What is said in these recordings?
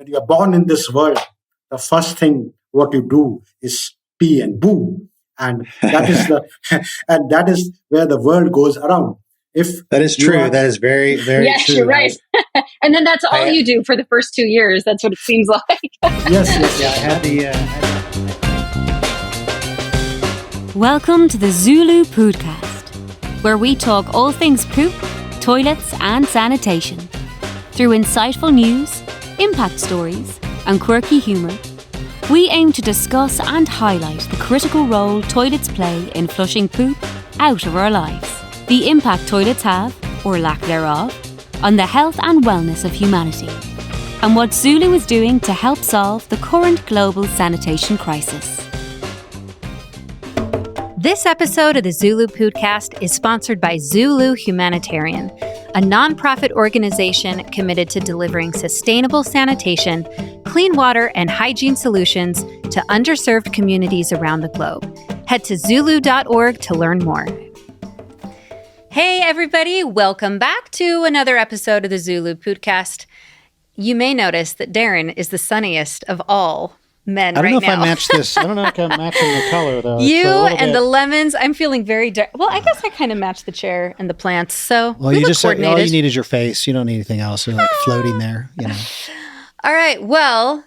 when you are born in this world, the first thing what you do is pee and poo. And that is and that is where the world goes around. If that is true, that is very, very yes, true. Yes, you're right. And then that's all you do for the first 2 years. That's what it seems like. Yes. Yeah, I had the. Welcome to the ZuLoo Poodcast, where we talk all things poop, toilets, and sanitation. Through insightful news, impact stories, and quirky humour, we aim to discuss and highlight the critical role toilets play in flushing poop out of our lives, the impact toilets have, or lack thereof, on the health and wellness of humanity, and what ZuLoo is doing to help solve the current global sanitation crisis. This episode of the ZuLoo Poodcast is sponsored by ZuLoo Humanitarian, a nonprofit organization committed to delivering sustainable sanitation, clean water, and hygiene solutions to underserved communities around the globe. Head to zuloo.org to learn more. Hey, everybody. Welcome back to another episode of the ZuLoo Poodcast. You may notice that Darren is the sunniest of all men right now. I don't know if I matched this. I don't know if I'm matching the color, though. You and the lemons. I'm feeling very dark. Well, I guess I kind of matched the chair and the plants. So well, you just all you need is your face. You don't need anything else. You're like floating there, you know. All right. Well,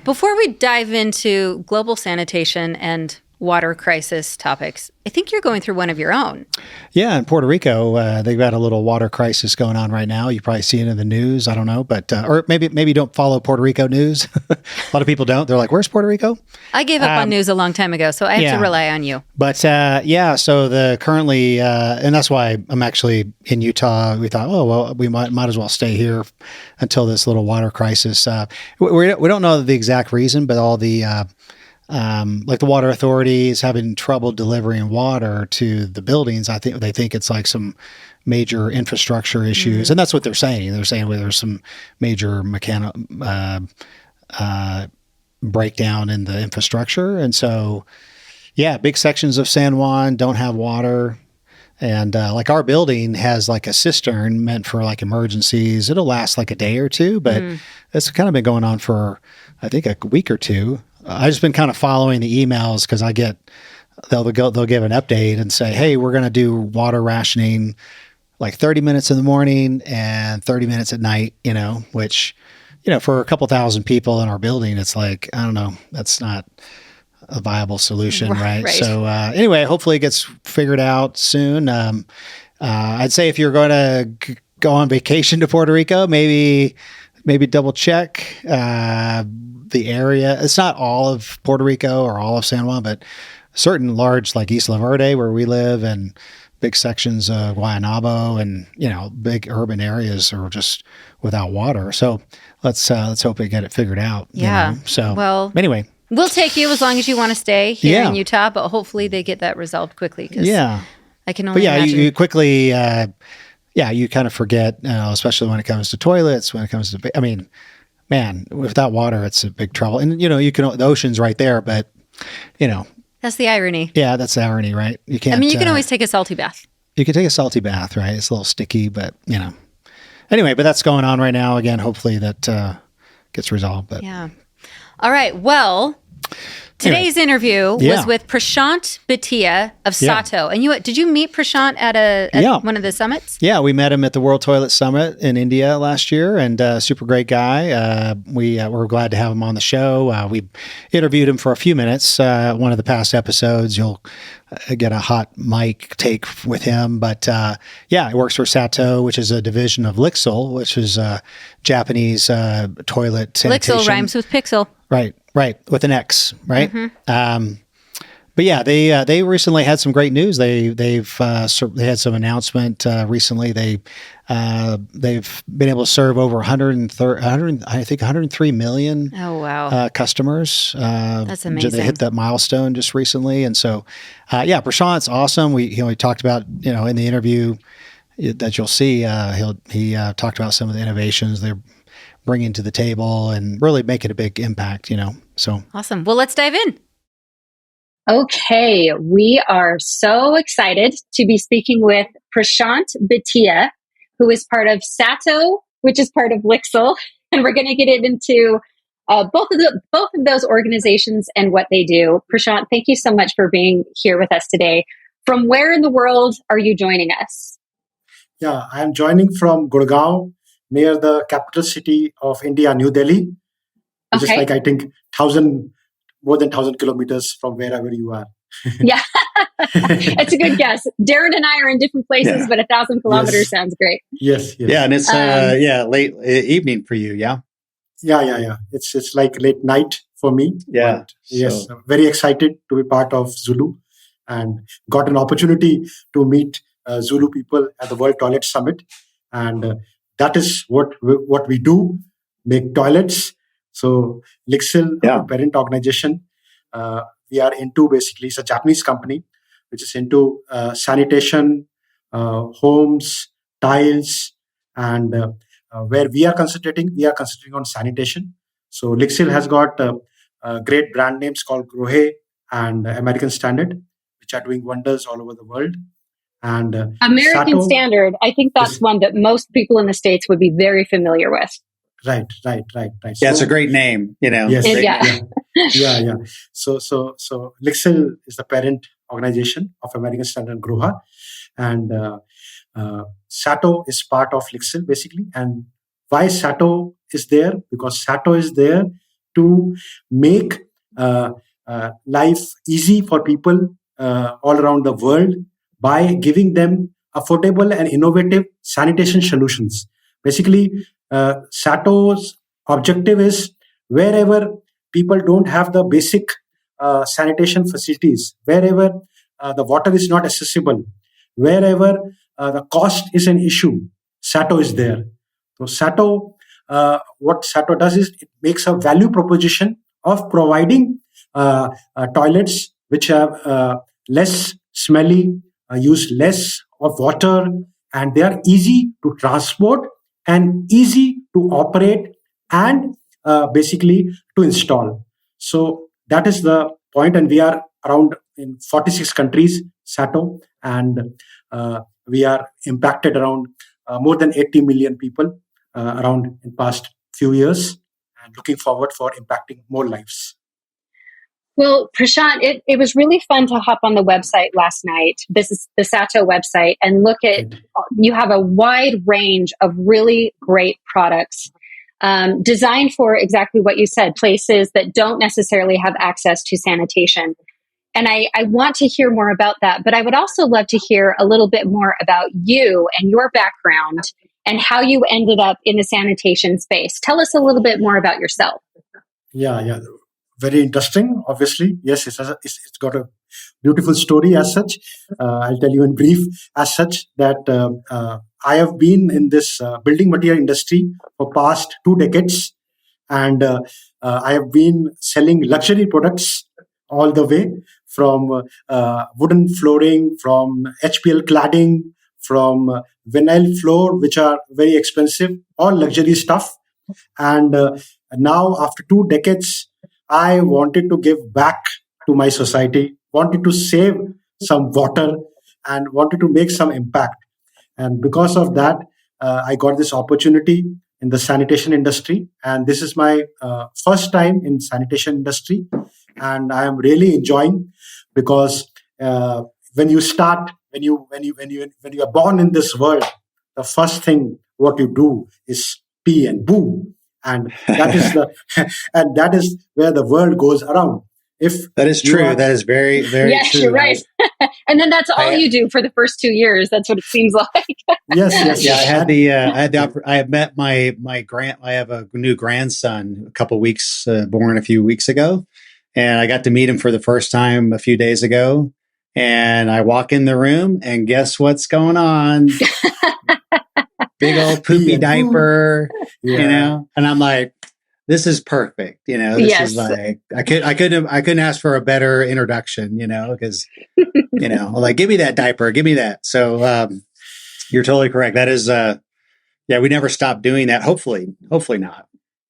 before we dive into global sanitation and water crisis topics, I think you're going through one of your own. Yeah, in Puerto Rico, they've got a little water crisis going on right now. You probably see it in the news. I don't know, but or maybe you don't follow Puerto Rico news. A lot of people don't. They're like, "Where's Puerto Rico?" I gave up on news a long time ago, so I have to rely on you. But so the currently, and that's why I'm actually in Utah. We thought, oh well, we might as well stay here until this little water crisis. We don't know the exact reason, but all the like the water authority is having trouble delivering water to the buildings. I think they think it's like some major infrastructure issues, and that's what they're saying. They're saying there's some major mechanical breakdown in the infrastructure, and so big sections of San Juan don't have water. And like our building has like a cistern meant for like emergencies. It'll last like a day or two, but it's kind of been going on for I think a week or two. I've just been kind of following the emails because they'll give an update and say, hey, we're going to do water rationing like 30 minutes in the morning and 30 minutes at night, which, for a couple thousand people in our building, it's like, I don't know, that's not a viable solution, right? So anyway, hopefully it gets figured out soon. I'd say if you're going to go on vacation to Puerto Rico, maybe double check the area. It's not all of Puerto Rico or all of San Juan, but certain large like Isla Verde where we live and big sections of Guaynabo and, big urban areas are just without water. So let's hope we get it figured out. Yeah. So well, anyway, we'll take you as long as you want to stay here in Utah, but hopefully they get that resolved quickly. I can only imagine. You quickly, you kind of forget, especially when it comes to toilets, when it comes to, man, without water, it's a big trouble. And, the ocean's right there, but, That's the irony. Yeah, that's the irony, right? You can't. You can always take a salty bath. You can take a salty bath, right? It's a little sticky, but, Anyway, but that's going on right now. Again, hopefully that gets resolved. But yeah. All right. Well, today's interview was with Prashant Bhatia of SATO. And did you meet Prashant at one of the summits? Yeah, we met him at the World Toilet Summit in India last year, and super great guy. We were glad to have him on the show. We interviewed him for a few minutes. One of the past episodes, you'll get a hot mic take with him. But he works for SATO, which is a division of LIXIL, which is Japanese toilet sanitation. LIXIL rhymes with pixel. Right, with an X, right? Mm-hmm. But they recently had some great news. They had some announcement recently. They've been able to serve over 103 million. Oh wow! Customers. That's amazing. They hit that milestone just recently, and so Prashant's awesome. We talked about in the interview that you'll see. He talked about some of the innovations they're bringing to the table and really making a big impact, so. Awesome. Well, let's dive in. Okay. We are so excited to be speaking with Prashant Bhatia, who is part of SATO, which is part of LIXIL. and we're going to get into both of those organizations and what they do. Prashant, thank you so much for being here with us today. From where in the world are you joining us? Yeah, I am joining from Gurgaon, near the capital city of India, New Delhi, which is like, I think, more than 1,000 kilometers from wherever you are. Yeah, it's a good guess. Darren and I are in different places, but 1,000 kilometers sounds great. Yes. Yeah, and it's late evening for you. Yeah. Yeah. It's like late night for me. Yeah. But yes, I'm very excited to be part of ZuLoo, and got an opportunity to meet ZuLoo people at the World Toilet Summit, and that is what we do: make toilets. So LIXIL, our parent organization, we are into, basically, it's a Japanese company which is into sanitation, homes, tiles, and where we are concentrating on sanitation. So LIXIL has got great brand names called Grohe and American Standard, which are doing wonders all over the world. And American SATO, Standard, I think that's one that most people in the States would be very familiar with. Right. Yeah, it's a great name, Yes. Yeah. So LIXIL is the parent organization of American Standard Groha, and SATO is part of LIXIL, basically. And why SATO is there? Because SATO is there to make life easy for people all around the world by giving them affordable and innovative sanitation solutions. Basically, SATO's objective is wherever people don't have the basic sanitation facilities, wherever the water is not accessible, wherever the cost is an issue, SATO is there. So SATO, what SATO does is it makes a value proposition of providing toilets which have less smelly, use less of water, and they are easy to transport and easy to operate and basically to install. So that is the point, and we are around in 46 countries, SATO, and we are impacted around more than 80 million people around in past few years, and looking forward for impacting more lives. Well, Prashant, it was really fun to hop on the website last night. This is the SATO website, and look at, you have a wide range of really great products designed for exactly what you said, places that don't necessarily have access to sanitation. And I want to hear more about that, but I would also love to hear a little bit more about you and your background and how you ended up in the sanitation space. Tell us a little bit more about yourself. Yeah. Very interesting, obviously. Yes, it's got a beautiful story as such. I'll tell you in brief as such that I have been in this building material industry for past 2 decades, and I have been selling luxury products all the way from wooden flooring, from HPL cladding, from vinyl floor, which are very expensive, all luxury stuff. And now, after 2 decades, I wanted to give back to my society, wanted to save some water, and wanted to make some impact. And because of that, I got this opportunity in the sanitation industry. And this is my first time in sanitation industry. And I am really enjoying, because when you are born in this world, the first thing what you do is pee and poo. And that is where the world goes around. If that is true, that is very, very yes, true. You're right. And then that's all you do for the first 2 years. That's what it seems like. Yes. Yeah, I have met my I have a new grandson, born a few weeks ago, and I got to meet him for the first time a few days ago. And I walk in the room, and guess what's going on? Big old poopy diaper, and I'm like, this is perfect. This is like, I couldn't ask for a better introduction, because, like, give me that diaper, give me that. So, you're totally correct. That is, we never stop doing that. Hopefully not.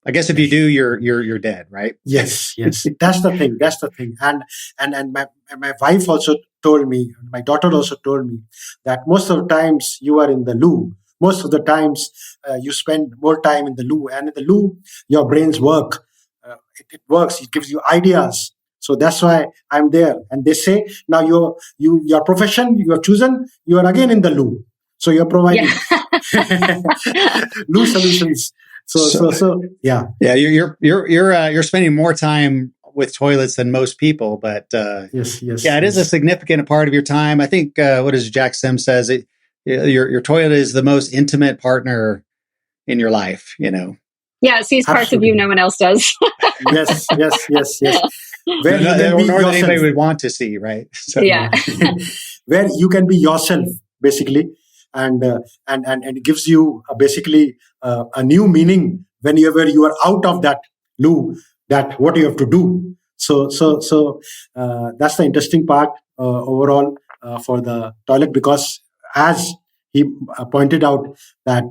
I guess if you do, you're dead, right? Yes. That's the thing. And my wife also told me, my daughter also told me that most of the times you are in the loo, most of the times you spend more time in the loo, and in the loo your brains work. It works. It gives you ideas. So that's why I'm there. And they say now your profession you have chosen. You are again in the loo. So you're providing loo solutions. So yeah. You're spending more time with toilets than most people, but yes. Yeah, it is a significant part of your time. I think what is Jack Sim says, your toilet is the most intimate partner in your life. Yeah, it sees parts of you no one else does. Yes. Where nor anybody would want to see, right? So, yeah. Where you can be yourself, basically, and it gives you basically a new meaning whenever you are out of that loo, that what you have to do. So that's the interesting part overall for the toilet, because as he pointed out that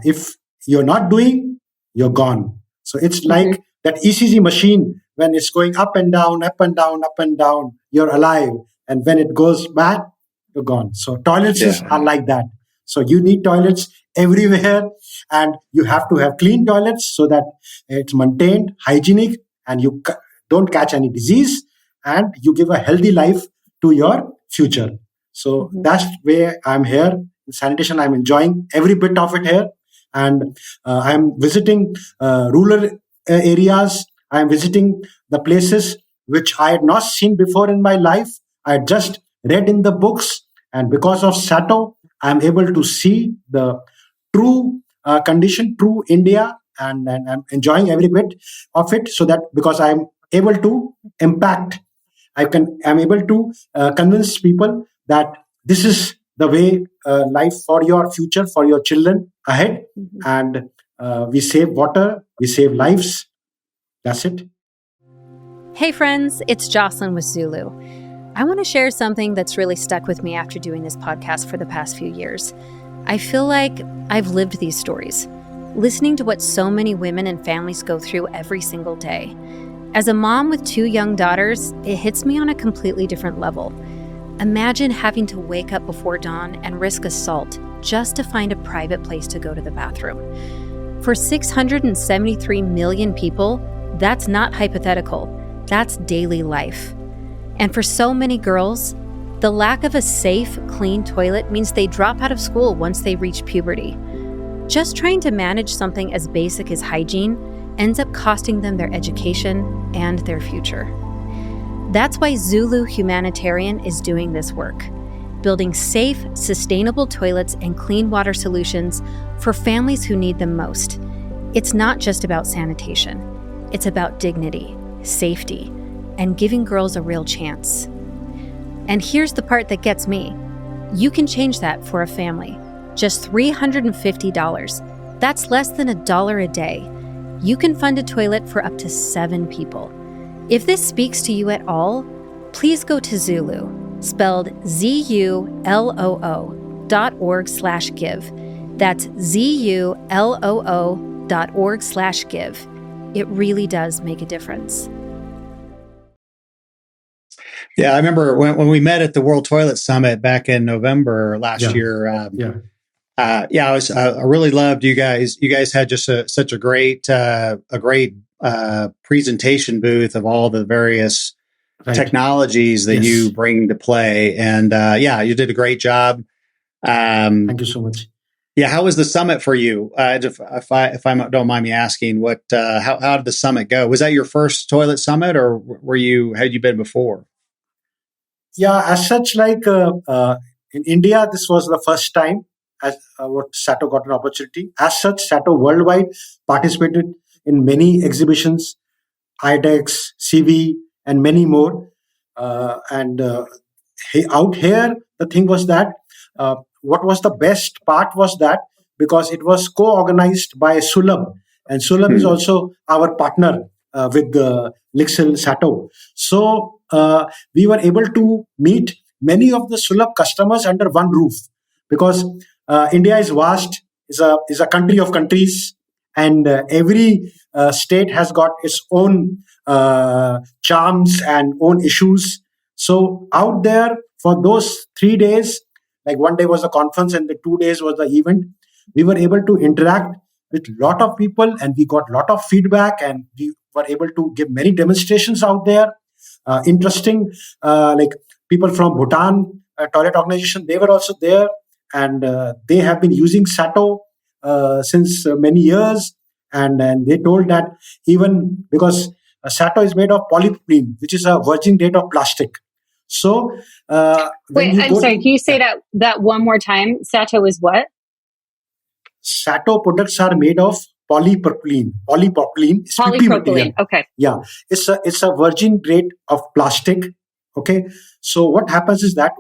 if you're not doing, you're gone. So it's like that ECG machine, when it's going up and down, up and down, up and down, you're alive. And when it goes back, you're gone. So toilets are like that. So you need toilets everywhere, and you have to have clean toilets so that it's maintained, hygienic, and you don't catch any disease, and you give a healthy life to your future. So that's where I'm here. In sanitation, I'm enjoying every bit of it here. And I'm visiting rural areas. I'm visiting the places which I had not seen before in my life. I had just read in the books. And because of SATO, I'm able to see the true condition, true India, and I'm enjoying every bit of it. So that because I'm able to impact, I'm able to convince people that this is the way life for your future, for your children ahead. And we save water, we save lives. That's it. Hey friends, it's Jocelyn with ZuLoo. I want to share something that's really stuck with me after doing this podcast for the past few years. I feel like I've lived these stories, listening to what so many women and families go through every single day. As a mom with 2 young daughters, it hits me on a completely different level. Imagine having to wake up before dawn and risk assault just to find a private place to go to the bathroom. For 673 million people, that's not hypothetical. That's daily life. And for so many girls, the lack of a safe, clean toilet means they drop out of school once they reach puberty. Just trying to manage something as basic as hygiene ends up costing them their education and their future. That's why ZuLoo Humanitarian is doing this work, building safe, sustainable toilets and clean water solutions for families who need them most. It's not just about sanitation. It's about dignity, safety, and giving girls a real chance. And here's the part that gets me. You can change that for a family. Just $350. That's less than $1 a day. You can fund a toilet for up to 7 people. If this speaks to you at all, please go to ZuLoo, spelled ZULOO.org/give. That's ZULOO.org/give. It really does make a difference. Yeah, I remember when we met at the World Toilet Summit back in November last year. I really loved you guys. You guys had just such a great presentation booth of all the various technologies that you bring to play, and you did a great job. Thank you so much. Yeah, how was the summit for you? If I don't mind me asking, how did the summit go? Was that your first toilet summit, or had you been before? Yeah, as such, like in India, this was the first time as what SATO got an opportunity. As such, SATO worldwide participated in many exhibitions, IDEX, CV, and many more. Out here, the thing was that what was the best part was that because it was co-organized by ZuLoo, and ZuLoo is also our partner with the LIXIL SATO. So we were able to meet many of the ZuLoo customers under one roof, because India is vast, is a country of countries, and every state has got its own charms and own issues. So out there for those 3 days, like one day was a conference and the 2 days was the event, we were able to interact with a lot of people, and we got a lot of feedback, and we were able to give many demonstrations out there. Interesting, like people from Bhutan Toilet Organization, they were also there, and they have been using SATO since many years, and they told that even because SATO is made of polypropylene, which is a virgin grade of plastic. So, wait, I'm sorry. Can you say that one more time? SATO is what? SATO products are made of polypropylene. Polypropylene is 50 material. Okay. Yeah, it's a virgin grade of plastic. Okay. So what happens is that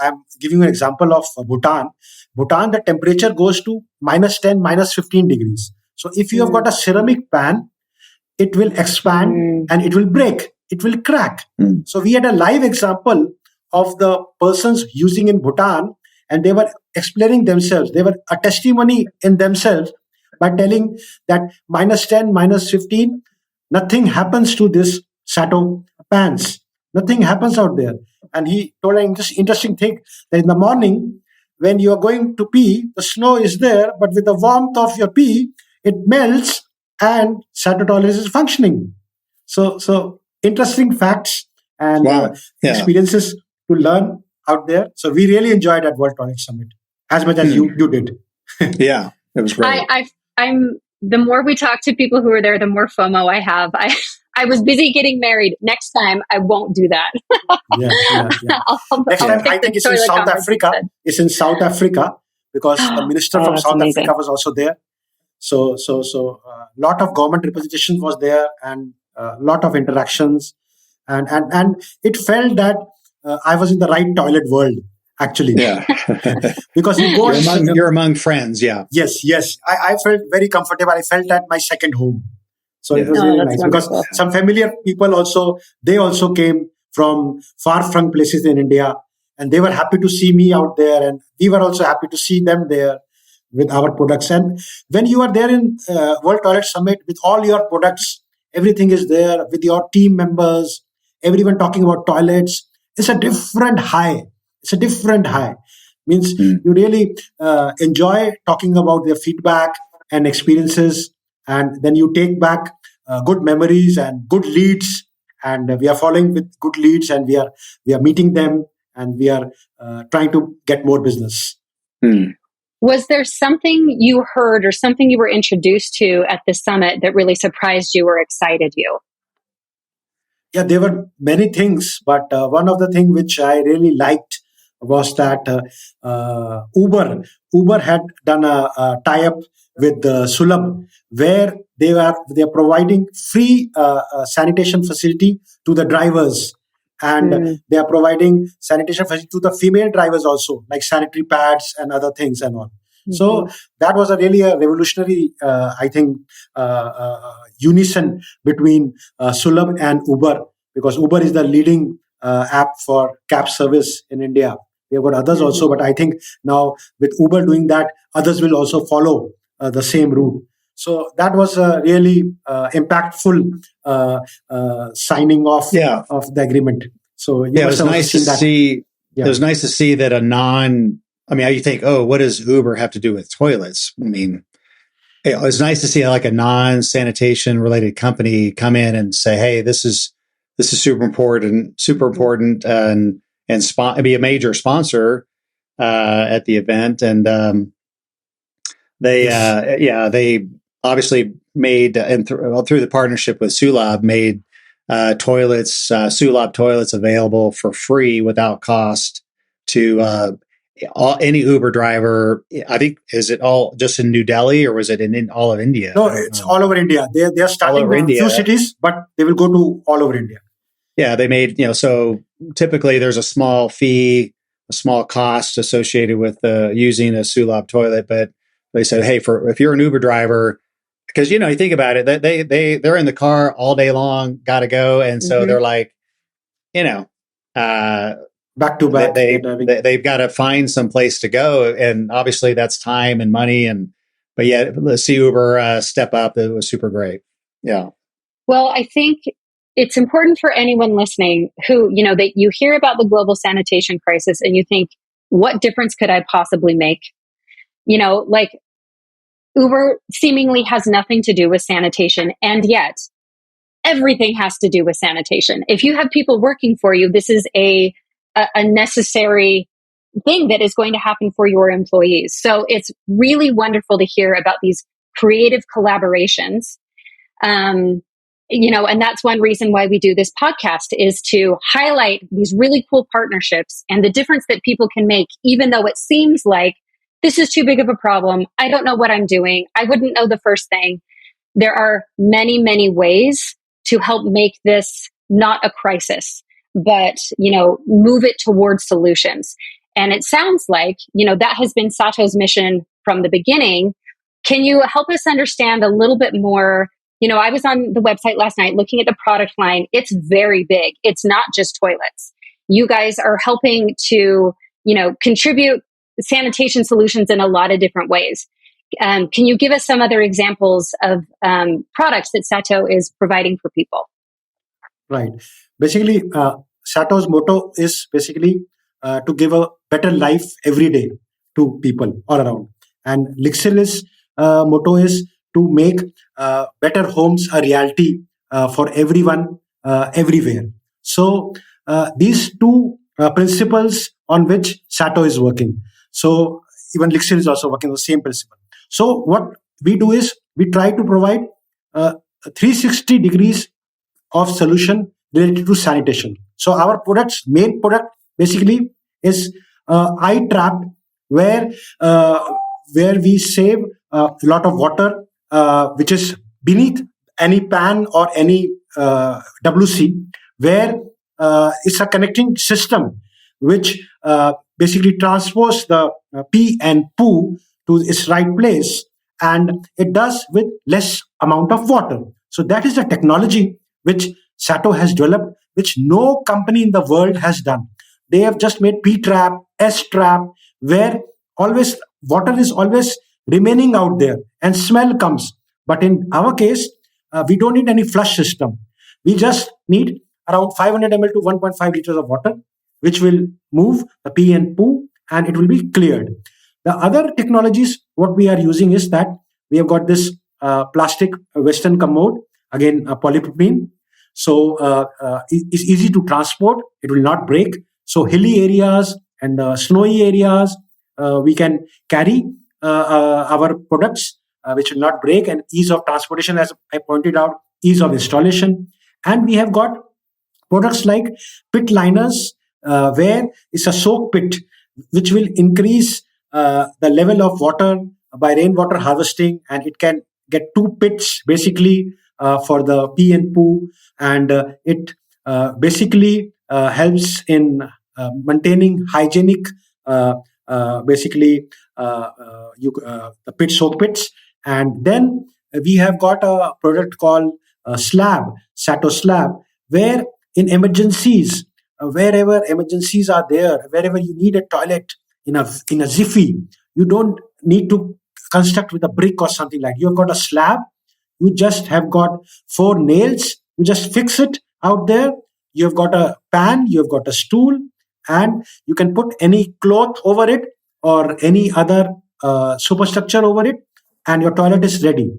I'm giving you an example of Bhutan. Bhutan, the temperature goes to -10, -15 degrees. So if you have got a ceramic pan, it will expand and it will break. It will crack. So we had a live example of the persons using in Bhutan, and they were explaining themselves. They were a testimony in themselves by telling that -10, -15, nothing happens to this SATO pans. Nothing happens out there. And he told an interesting thing that in the morning, when you are going to pee, the snow is there, but with the warmth of your pee, it melts and SATO toilet is functioning. So interesting facts and experiences to learn out there. So we really enjoyed at World Toilet Summit as much as you did. Yeah, it was great. I'm the more we talk to people who are there, the more FOMO I have. I was busy getting married. Next time, I won't do that. Yeah. Next time, I think it's in South Africa. It's in South Africa because the minister from South Africa was also there. So lot of government representation was there, and a lot of interactions, and it felt that I was in the right toilet world. Actually, yeah, because you're among friends. Yeah, yes. I felt very comfortable. I felt at my second home. So it was really nice because some familiar people they also came from far-flung places in India, and they were happy to see me out there, and we were also happy to see them there with our products. And when you are there in World Toilet Summit with all your products, everything is there with your team members, everyone talking about toilets. It's a different high. Means you really enjoy talking about their feedback and experiences, and then you take back good memories and good leads, and we are following with good leads, and we are meeting them, and we are trying to get more business. Was there something you heard or something you were introduced to at the summit that really surprised you or excited you? Yeah, there were many things, but one of the things which I really liked was that Uber had done a tie-up with Sulabh, where they are providing free sanitation facility to the drivers, and they are providing sanitation facility to the female drivers also, like sanitary pads and other things and all. So that was really a revolutionary, I think, unison between Sulabh and Uber, because Uber is the leading app for cab service in India. We have got others also, but I think now with Uber doing that, others will also follow the same route. So that was a really impactful signing off of the agreement. So it was nice to see. Yeah. It was nice to see that you think, oh, what does Uber have to do with toilets? I mean, it was nice to see like a non-sanitation related company come in and say, hey, this is super important, and be a major sponsor at the event. And they obviously made, and through the partnership with Sulabh, made Sulabh toilets available for free without cost to any Uber driver. I think, is it all just in New Delhi, or was it in all of India? No, it's all over India. They are starting with a few cities, but they will go to all over India. Yeah, they made, so typically there's a small fee, a small cost associated with using a Sulabh toilet, but they said, hey, if you're an Uber driver, because you think about it, they're in the car all day long, got to go, and so they're like, back to back, they've got to find some place to go, and obviously that's time and money, but yeah, let's see Uber step up. It was super great. Yeah. Well, I think it's important for anyone listening who, that you hear about the global sanitation crisis and you think, what difference could I possibly make? Like Uber seemingly has nothing to do with sanitation, and yet everything has to do with sanitation. If you have people working for you, this is a necessary thing that is going to happen for your employees. So it's really wonderful to hear about these creative collaborations. And that's one reason why we do this podcast, is to highlight these really cool partnerships and the difference that people can make, even though it seems like this is too big of a problem. I don't know what I'm doing. I wouldn't know the first thing. There are many, many ways to help make this not a crisis, but, move it towards solutions. And it sounds like, that has been SATO's mission from the beginning. Can you help us understand a little bit more? I was on the website last night looking at the product line. It's very big. It's not just toilets. You guys are helping to, contribute sanitation solutions in a lot of different ways. Can you give us some other examples of products that SATO is providing for people? Right. Basically, SATO's motto is basically to give a better life every day to people all around. And LIXIL's motto is to make better homes a reality for everyone, everywhere. So these two principles on which SATO is working. So even LIXIL is also working on the same principle. So what we do is we try to provide 360 degrees of solution related to sanitation. So our main product basically is eye trap, where we save a lot of water which is beneath any pan or any WC, where it's a connecting system which basically transports the pee and poo to its right place, and it does with less amount of water. So that is the technology which SATO has developed, which no company in the world has done. They have just made P-trap, S-trap, where always water is always remaining out there and smell comes. But in our case, we don't need any flush system. We just need around 500 ml to 1.5 liters of water, which will move the pee and poo, and it will be cleared. The other technologies, what we are using is that we have got this plastic Western commode, again, polypropylene. So it's easy to transport. It will not break. So hilly areas and snowy areas, we can carry our products, which will not break, and ease of transportation, as I pointed out, ease of installation. And we have got products like pit liners, where it's a soak pit, which will increase the level of water by rainwater harvesting, and it can get 2 pits basically for the pee and poo, and it basically helps in maintaining hygienic basically the pit soak pits. And then we have got a product called slab, SATO slab, where in emergencies, wherever emergencies are there, wherever you need a toilet in a jiffy, you don't need to construct with a brick or something like. You've got a slab. You just have got 4 nails. You just fix it out there. You've got a pan. You've got a stool, and you can put any cloth over it or any other superstructure over it, and your toilet is ready.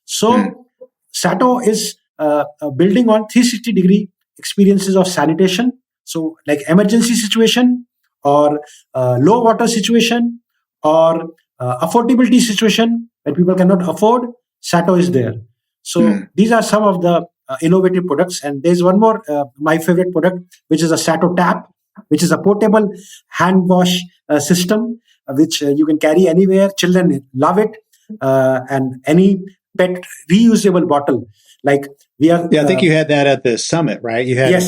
So SATO is building on 360-degree experiences of sanitation. So like emergency situation, or low water situation, or affordability situation where people cannot afford, SATO is there. So these are some of the innovative products. And there's one more, my favorite product, which is a SATO tap, which is a portable hand wash system, which you can carry anywhere. Children love it. And any pet reusable bottle. Like we are. Yeah, I think you had that at the summit, right? You had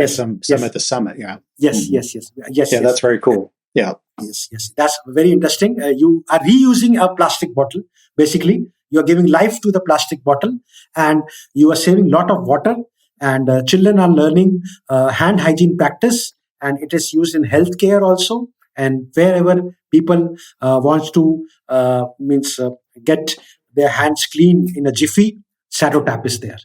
some yes. at the summit. Yeah. Yes. Yeah, that's very cool. Yeah. Yes. That's very interesting. You are reusing a plastic bottle. Basically, you are giving life to the plastic bottle, and you are saving a lot of water. And children are learning hand hygiene practice, and it is used in healthcare also. And wherever people want to get their hands clean in a jiffy, SATO tap is there.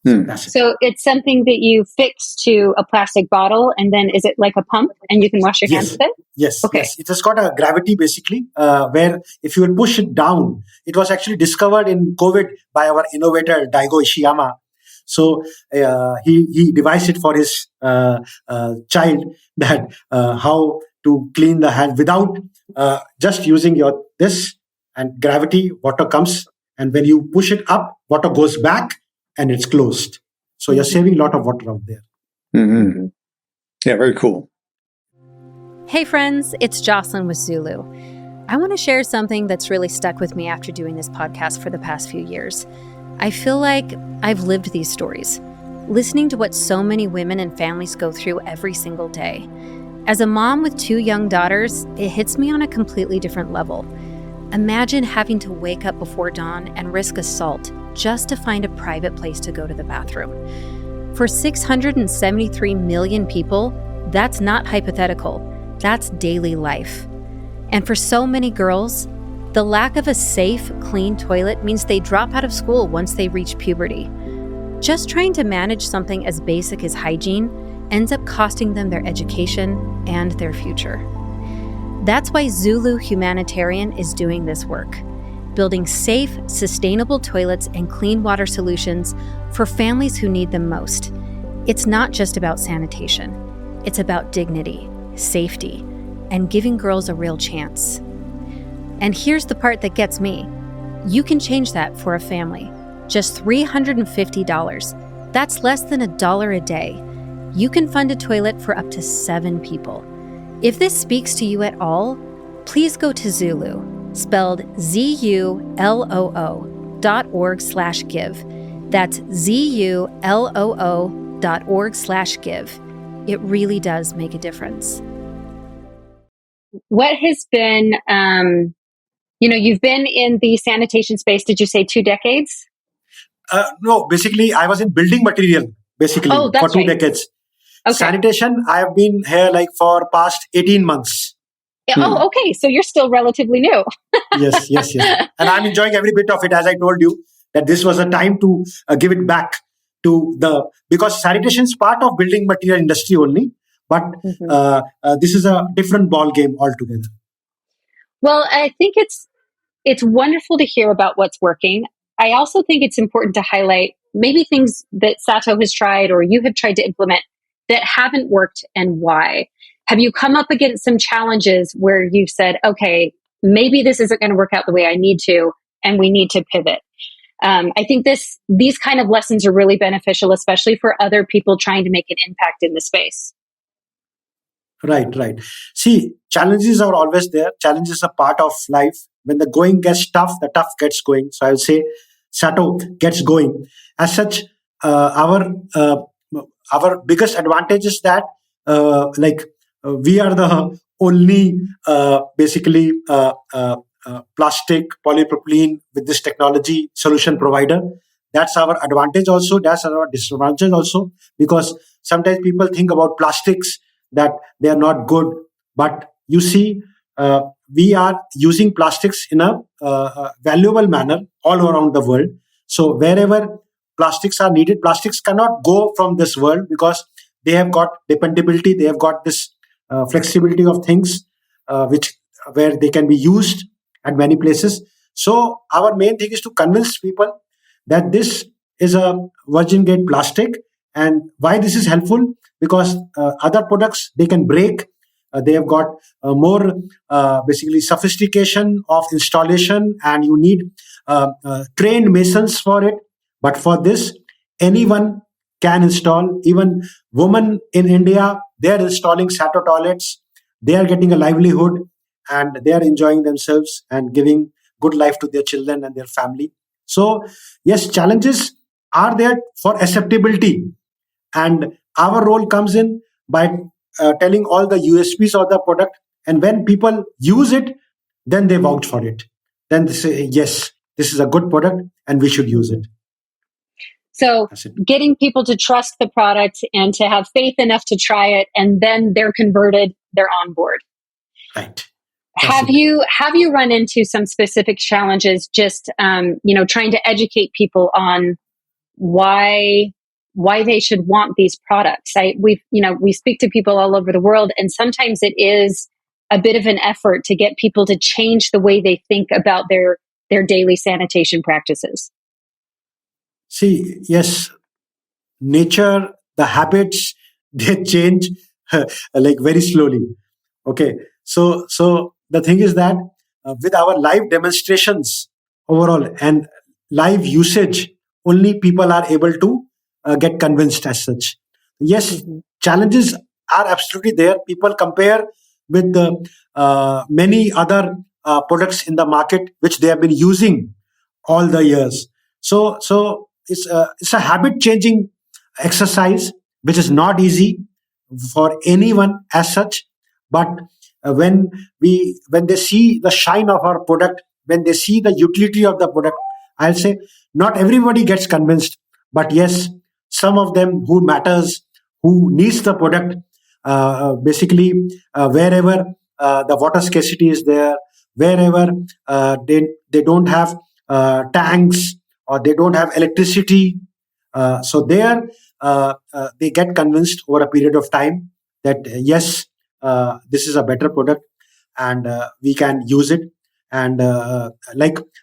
That's it. So it's something that you fix to a plastic bottle, and then is it like a pump, and you can wash your hands with it? Yes, Okay. yes. It has got a gravity basically, where if you will push it down, it was actually discovered in COVID by our innovator Daigo Ishiyama. So he devised it for his child, that how to clean the hand without just using your this, and gravity, water comes, and when you push it up, water goes back and it's closed. So you're saving a lot of water out there. Mm-hmm. Yeah, very cool. Hey friends, it's Jocelyn with ZuLoo. I want to share something that's really stuck with me after doing this podcast for the past few years. I feel like I've lived these stories, listening to what so many women and families go through every single day. As a mom with 2 young daughters, it hits me on a completely different level. Imagine having to wake up before dawn and risk assault just to find a private place to go to the bathroom. For 673 million people, that's not hypothetical. That's daily life. And for so many girls, the lack of a safe, clean toilet means they drop out of school once they reach puberty. Just trying to manage something as basic as hygiene ends up costing them their education and their future. That's why ZuLoo Humanitarian is doing this work, building safe, sustainable toilets and clean water solutions for families who need them most. It's not just about sanitation. It's about dignity, safety, and giving girls a real chance. And here's the part that gets me. You can change that for a family. Just $350. That's less than $1 a day. You can fund a toilet for up to 7 people. If this speaks to you at all, please go to ZuLoo, spelled ZuLoo.org/give. That's ZuLoo.org/give. It really does make a difference. What has been, you've been in the sanitation space, did you say 2 decades? No, basically, I was in building material, basically, for 2 decades. Okay. Sanitation, I have been here like for past 18 months. Yeah, Oh, okay. So you're still relatively new. Yes. And I'm enjoying every bit of it. As I told you, that this was a time to give it back to because sanitation is part of building material industry only, but this is a different ball game altogether. Well, I think it's wonderful to hear about what's working. I also think it's important to highlight maybe things that SATO has tried or you have tried to implement that haven't worked and why. Have you come up against some challenges where you've said, okay, maybe this isn't going to work out the way I need to, and we need to pivot? I think these kind of lessons are really beneficial, especially for other people trying to make an impact in the space. Right. See, challenges are always there. Challenges are part of life. When the going gets tough, the tough gets going. So I will say SATO gets going. As such, our biggest advantage is that we are the only plastic polypropylene with this technology solution provider. That's our advantage also. That's our disadvantage also, because sometimes people think about plastics that they are not good. But you see, we are using plastics in a valuable manner all around the world. So wherever plastics are needed, plastics cannot go from this world because they have got dependability. They have got this flexibility of things, where they can be used at many places. So our main thing is to convince people that this is a virgin grade plastic, and why this is helpful, because other products, they can break. They have got more sophistication of installation, and you need trained masons for it. But for this, anyone can install. Even women in India, they are installing SATO toilets. They are getting a livelihood, and they are enjoying themselves and giving good life to their children and their family. So yes, challenges are there for acceptability, and our role comes in by telling all the USPs of the product. And when people use it, then they vouch for it. Then they say, yes, this is a good product and we should use it. So getting people to trust the product and to have faith enough to try it, and then they're converted, they're on board. Right. Have you run into some specific challenges just trying to educate people on why they should want these products. We speak to people all over the world, and sometimes it is a bit of an effort to get people to change the way they think about their daily sanitation practices. See, yes, nature, the habits, they change like very slowly. Okay, so the thing is that with our live demonstrations overall and live usage, only people are able to get convinced as such. Yes, challenges are absolutely there. People compare with many other products in the market which they have been using all the years. So it's a habit changing exercise which is not easy for anyone as such. But when they see the shine of our product, when they see the utility of the product, I'll say not everybody gets convinced, but yes, some of them who matters, who needs the product, basically wherever the water scarcity is there, wherever they don't have tanks or they don't have electricity, so there they get convinced over a period of time that yes, this is a better product and we can use it. And I'll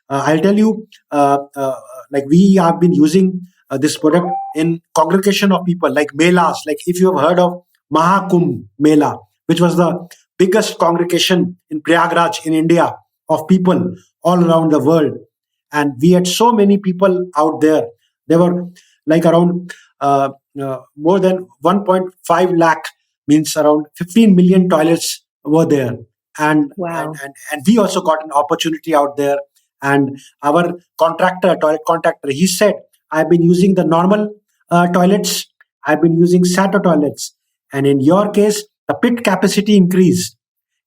tell you, like we have been using this product in congregation of people, like melas. Like if you have heard of Mahakumbh Mela, which was the biggest congregation in Prayagraj in India of people all around the world. And we had so many people out there. There were like around more than 1.5 lakh, means around 15 million toilets were there. And, wow. and we also got an opportunity out there. And our toilet contractor, he said, I've been using the normal toilets. I've been using SATO toilets. And in your case, the pit capacity increased.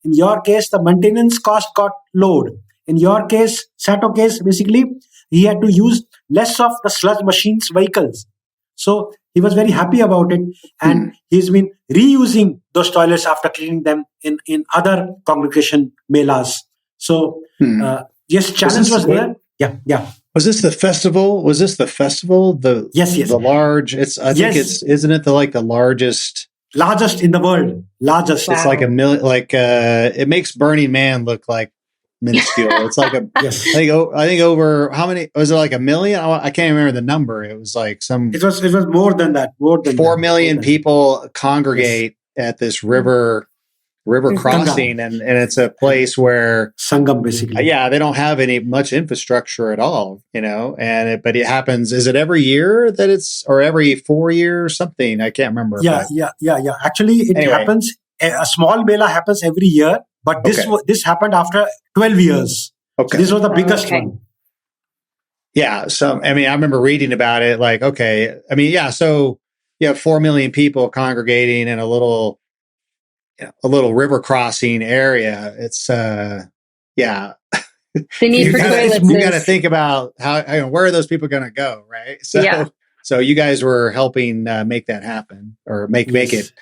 In your case, the maintenance cost got lowered. In your case, SATO case, basically, he had to use less of the sludge machines vehicles. So he was very happy about it. And he's been reusing those toilets after cleaning them in other congregation melas. So, yes, challenge was there. Yeah. Was this the festival? The yes. The large. Isn't it the largest? Largest in the world. Largest. Wow. It's like a million. It makes Burning Man look like minuscule. It's like a. Yes. I think over how many was it? Like a million? I can't remember the number. It was like some. It was more than that. More than 4 million people congregate at this river crossing, and it's a place where Sangam, basically. They don't have much infrastructure at all, but it happens. Is it every year that or every 4 years, something? I can't remember. Yeah. Actually, it happens. A small mela happens every year, but this happened after 12 years. Okay. So this was the biggest one. Yeah. So, I remember reading about it, so you have 4 million people congregating in a little river crossing area. It's the need for toilets. You got to think about where are those people going to go, right? So you guys were helping make that happen or make it.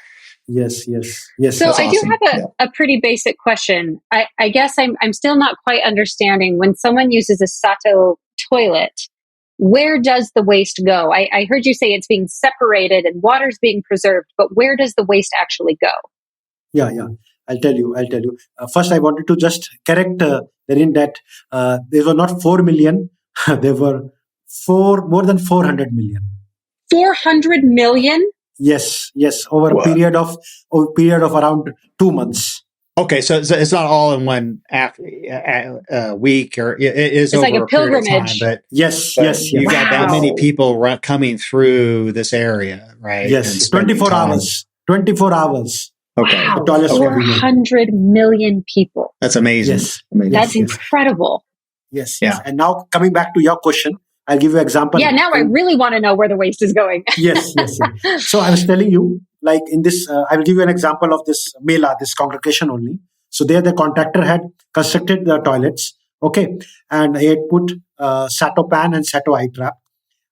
Yes. So I do have a pretty basic question. I guess I'm still not quite understanding when someone uses a SATO toilet, where does the waste go? I heard you say it's being separated and water's being preserved, but where does the waste actually go? Yeah. I'll tell you. First, I wanted to just correct therein that there were not 4 million. There were more than 400 million. 400 million? Yes. Over a period of around 2 months. Okay, so it's not all in one week, or it is. It's over like a pilgrimage. Time, but yes. You got that many people coming through this area, right? Yes, 24 hours. 24 hours. Okay. Wow. 400 million people. That's amazing. Yes. That's incredible. Yes. And now coming back to your question, I'll give you an example. Yeah, now I really want to know where the waste is going. Yes. So I was telling you, like in this, I will give you an example of this mela, this congregation only. So there the contractor had constructed the toilets, okay, and he had put SATO pan and SATO eye trap.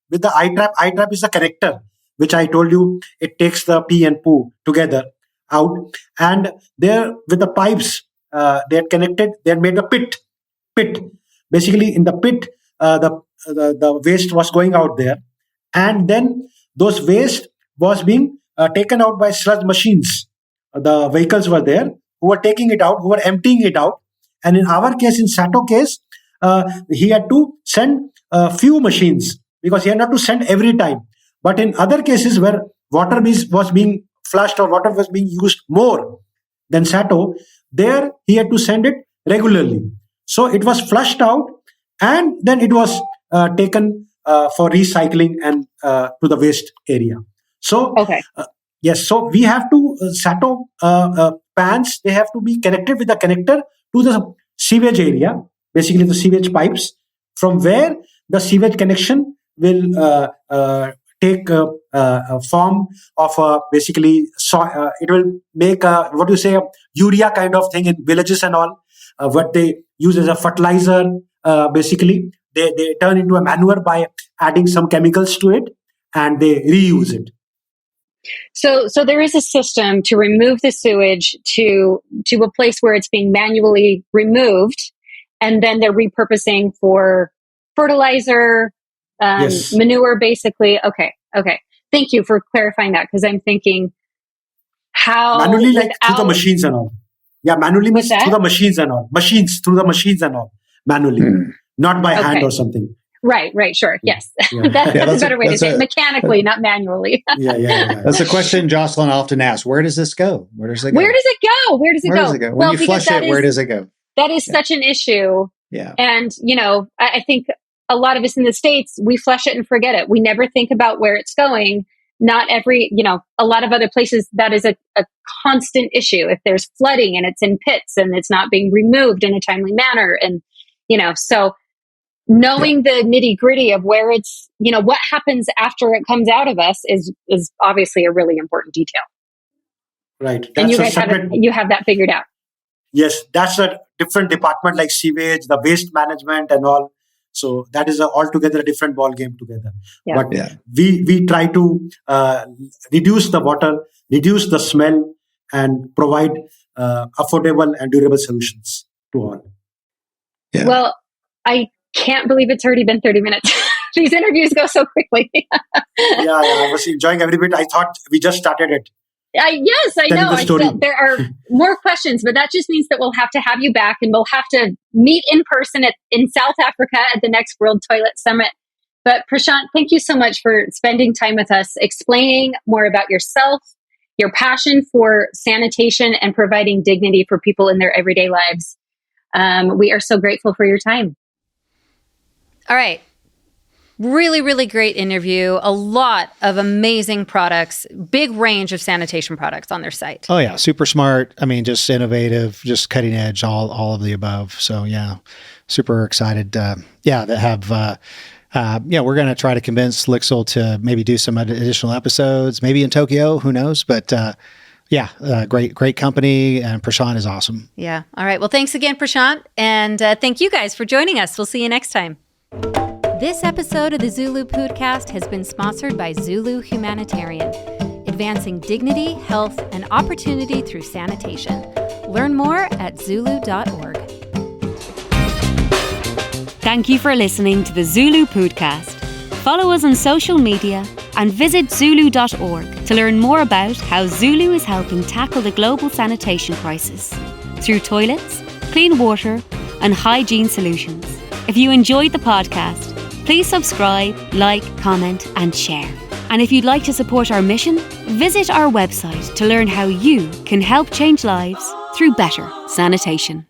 With the eye trap is the connector, which I told you, it takes the pee and poo together out, and there with the pipes they had connected, they had made a pit. Basically in the pit, the waste was going out there, and then those waste was being taken out by sludge machines. The vehicles were there who were taking it out, who were emptying it out. And in our case, in SATO case, he had to send a few machines because he had not to send every time. But in other cases where water was being flushed or water was being used more than SATO, there he had to send it regularly. So it was flushed out and then it was taken for recycling and to the waste area. So, yes, so we have to, SATO pans, they have to be connected with the connector to the sewage area, basically the sewage pipes, from where the sewage connection will take a form of basically, it will make a urea kind of thing in villages and all, what they use as a fertilizer, basically. They turn into a manure by adding some chemicals to it and they reuse it. So there is a system to remove the sewage to a place where it's being manually removed, and then they're repurposing for fertilizer, Yes. manure, basically. Okay. Thank you for clarifying that, because I'm thinking how manually, like through the machines and all. Yeah, manually means through the machines and all. Through the machines and all. Manually, not by hand or something. Right, sure. Yes. Yeah. That's a better way to say it. Mechanically, not manually. Yeah. That's a question Jocelyn often asks. Where does this go? Where does it go? Where does it go? When you flush it, where does it go? That is such an issue. Yeah. And, I think a lot of us in the States, we flush it and forget it. We never think about where it's going. Not every, a lot of other places, that is a constant issue. If there's flooding and it's in pits and it's not being removed in a timely manner. And, so knowing the nitty gritty of where it's, what happens after it comes out of us is obviously a really important detail. Right. And you guys have that figured out. Yes, that's a different department like sewage, the waste management and all. So that is altogether a different ball game together. Yeah. But we try to reduce the water, reduce the smell, and provide affordable and durable solutions to all. Yeah. Well, I can't believe it's already been 30 minutes. These interviews go so quickly. Yeah, I was enjoying every bit. I thought we just started it. Yes, I know. There are more questions, but that just means that we'll have to have you back and we'll have to meet in person in South Africa at the next World Toilet Summit. But Prashant, thank you so much for spending time with us, explaining more about yourself, your passion for sanitation and providing dignity for people in their everyday lives. We are so grateful for your time. All right. Really, really great interview. A lot of amazing products, big range of sanitation products on their site. Oh yeah, super smart. I mean, just innovative, just cutting edge, all of the above. So yeah, super excited. That have. We're going to try to convince LIXIL to maybe do some additional episodes, maybe in Tokyo. Who knows? But great company, and Prashant is awesome. Yeah. All right. Well, thanks again, Prashant, and thank you guys for joining us. We'll see you next time. This episode of the ZuLoo Poodcast has been sponsored by ZuLoo Humanitarian, advancing dignity, health, and opportunity through sanitation. Learn more at ZuLoo.org. Thank you for listening to the ZuLoo Poodcast. Follow us on social media and visit ZuLoo.org to learn more about how ZuLoo is helping tackle the global sanitation crisis through toilets, clean water, and hygiene solutions. If you enjoyed the podcast, please subscribe, like, comment, and share. And if you'd like to support our mission, visit our website to learn how you can help change lives through better sanitation.